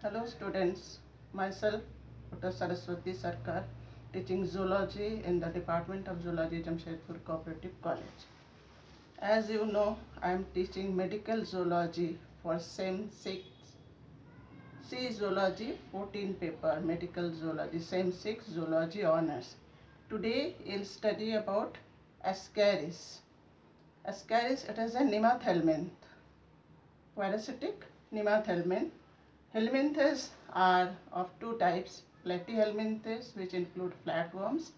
Hello students, myself Dr. Saraswati Sarkar, teaching zoology in the Department of Zoology, Jamshedpur Cooperative College. As you know, I am teaching medical zoology for SEM 6 C Zoology 14 paper, medical zoology, SEM 6 Zoology Honors. Today we'll study about Ascaris. Ascaris, it is a nemathelminth, parasitic nemathelminth. Helminthes are of two types, platyhelminthes, which include flatworms,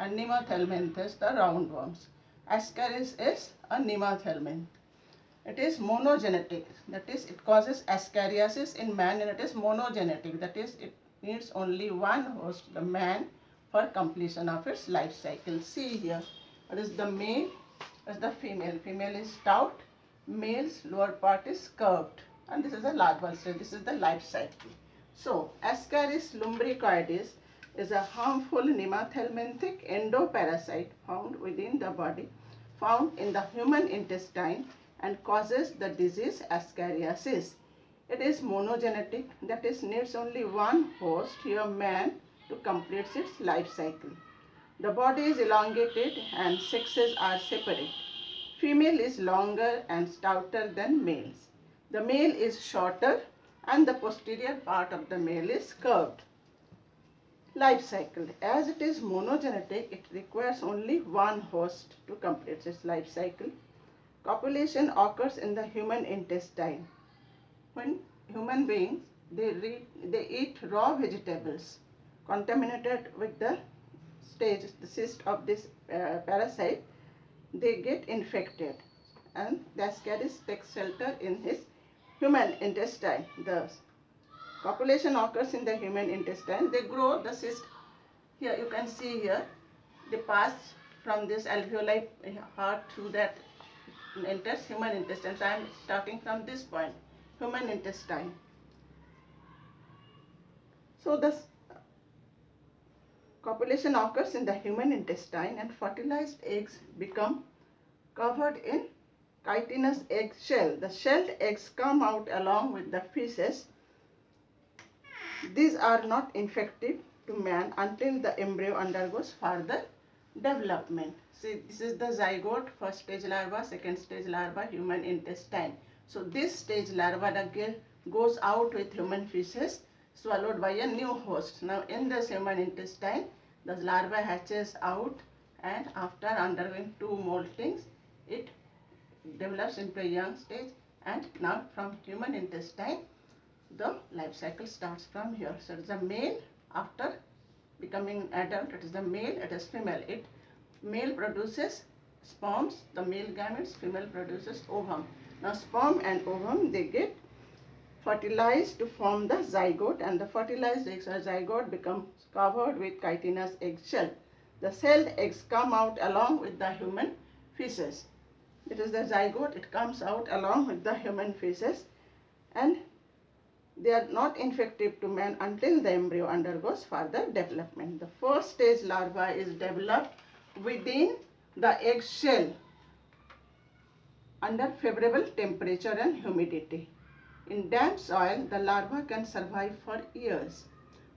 and nemathelminthes, the roundworms. Ascaris is a nemathelminth. It is monogenetic, that is, it causes ascariasis in man, and it is monogenetic, that is, it needs only one host, the man, for completion of its life cycle. See here, what is the male, what is the female. Female is stout, male's lower part is curved, and this is the larval stage. This is the life cycle. So, Ascaris lumbricoides is a harmful nemathelminthic endoparasite found within the body, found in the human intestine, and causes the disease ascariasis. It is monogenetic, that is, needs only one host, here man, to complete its life cycle. The body is elongated and sexes are separate. Female is longer and stouter than males. The male is shorter and the posterior part of the male is curved. Life cycle. As it is monogenetic, it requires only one host to complete its life cycle. Copulation occurs in the human intestine. When human beings, they eat raw vegetables contaminated with the cyst of this parasite, they get infected, and the Ascaris takes shelter in his human intestine. The copulation occurs in the human intestine. They grow the cyst. Here you can see here, they pass from this alveoli heart through that enters human intestine. So I am starting from this point, human intestine. So the copulation occurs in the human intestine, and fertilized eggs become covered in chitinous egg shell. The shelled eggs come out along with the feces. These are not infective to man until the embryo undergoes further development. See, this is the zygote, first stage larva, second stage larva, human intestine. So this stage larva again goes out with human feces, swallowed by a new host. Now in this human intestine, the larva hatches out, and after undergoing two moltings, it develops into a young stage, and now from human intestine, the life cycle starts from here. So it is a male. After becoming adult, it is the male, it is female. Male produces sperms, the male gametes, female produces ovum. Now sperm and ovum, they get fertilized to form the zygote, and the fertilized eggs or zygote becomes covered with chitinous egg shell. The celled eggs come out along with the human feces. It is the zygote, it comes out along with the human feces, and they are not infective to man until the embryo undergoes further development. The first stage larva is developed within the egg shell under favorable temperature and humidity. In damp soil, the larva can survive for years.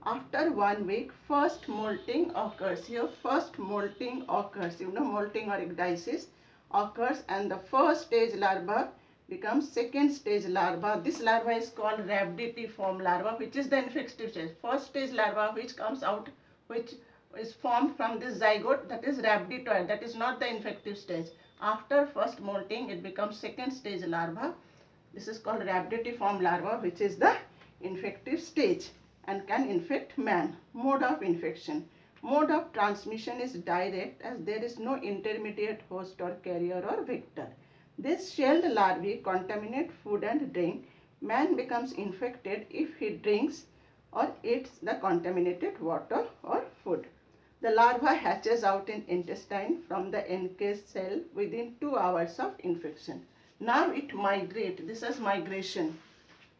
After 1 week, first molting occurs. Here, first molting occurs. Molting or ecdysis occurs, and the first stage larva becomes second stage larva. This larva is called rhabditiform larva, which is the infective stage. First stage larva which comes out, which is formed from this zygote, that is rhabditoid, that is not the infective stage. After first molting, it becomes second stage larva. This is called rhabditiform larva, which is the infective stage and can infect man. Mode of infection. Mode of transmission is direct, as there is no intermediate host or carrier or vector. This shelled larvae contaminate food and drink. Man becomes infected if he drinks or eats the contaminated water or food. The larva hatches out in intestine from the encased cell within 2 hours of infection. Now it migrates. This is migration.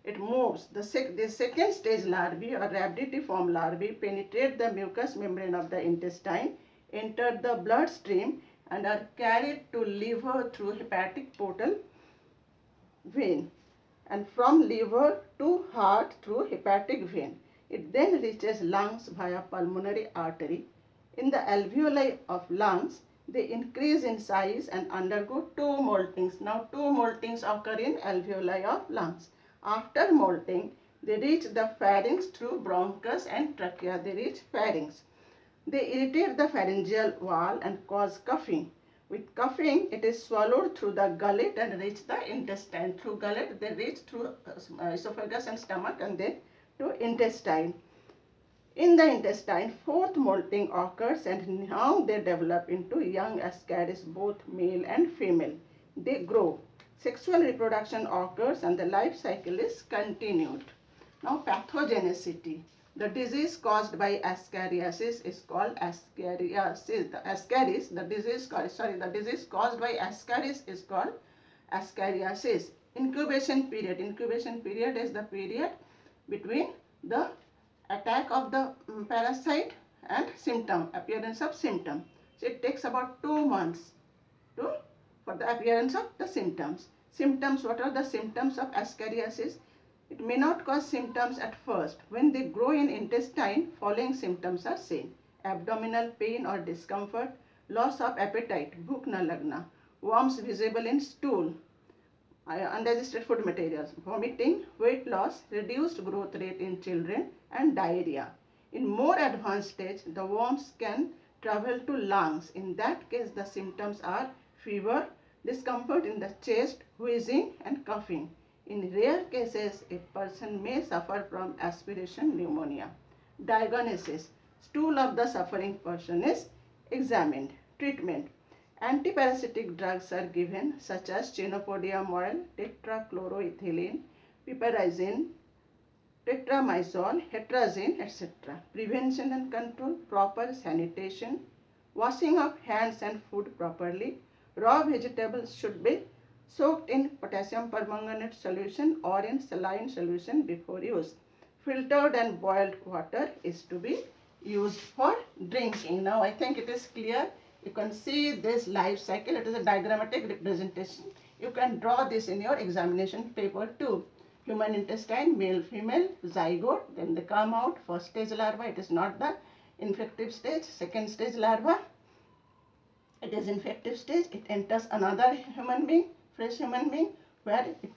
It moves. The second stage larvae or rhabditiform larvae penetrate the mucous membrane of the intestine, enter the bloodstream, and are carried to liver through hepatic portal vein. and from liver to heart through hepatic vein. It then reaches lungs via pulmonary artery. In the alveoli of lungs, they increase in size and undergo two moltings. Now two moltings occur in alveoli of lungs. After molting, they reach the pharynx through bronchus and trachea. They reach pharynx. They irritate the pharyngeal wall and cause coughing. With coughing, it is swallowed through the gullet and reach the intestine. Through gullet, they reach through esophagus and stomach and then to intestine. In the intestine, fourth molting occurs and now they develop into young ascaris, both male and female. They grow. Sexual reproduction occurs and the life cycle is continued. Now pathogenicity. The disease caused by ascariasis is called ascariasis. The disease caused by ascaris is called ascariasis. Incubation period. Incubation period is the period between the attack of the parasite and appearance of symptom. So it takes about 2 months for the appearance of the symptoms. Symptoms, what are the symptoms of ascariasis? It may not cause symptoms at first. When they grow in intestine, following symptoms are seen: abdominal pain or discomfort, loss of appetite, bhuk na lagna, worms visible in stool, undigested food materials, vomiting, weight loss, reduced growth rate in children, and diarrhea. In more advanced stage, the worms can travel to lungs. In that case, the symptoms are fever, discomfort in the chest, wheezing, and coughing. In rare cases, a person may suffer from aspiration pneumonia. Diagnosis: stool of the suffering person is examined. Treatment: antiparasitic drugs are given such as chenopodium oil, tetrachloroethylene, piperazine, tetramyzole, hetrazine, etc. Prevention and control: proper sanitation, washing of hands and food properly. Raw vegetables should be soaked in potassium permanganate solution or in saline solution before use. Filtered and boiled water is to be used for drinking. Now I think it is clear. You can see this life cycle. It is a diagrammatic representation. You can draw this in your examination paper too. Human intestine, male, female, zygote. Then they come out. First stage larva. It is not the infective stage. Second stage larva. It is infective stage. It enters another human being, fresh human being, where it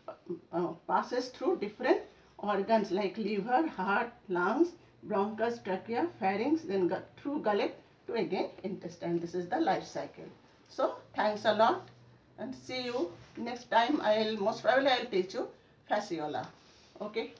passes through different organs like liver, heart, lungs, bronchus, trachea, pharynx, then through gullet to again intestine. This is the life cycle. So thanks a lot and see you next time. Most probably I'll teach you fasciola. Okay.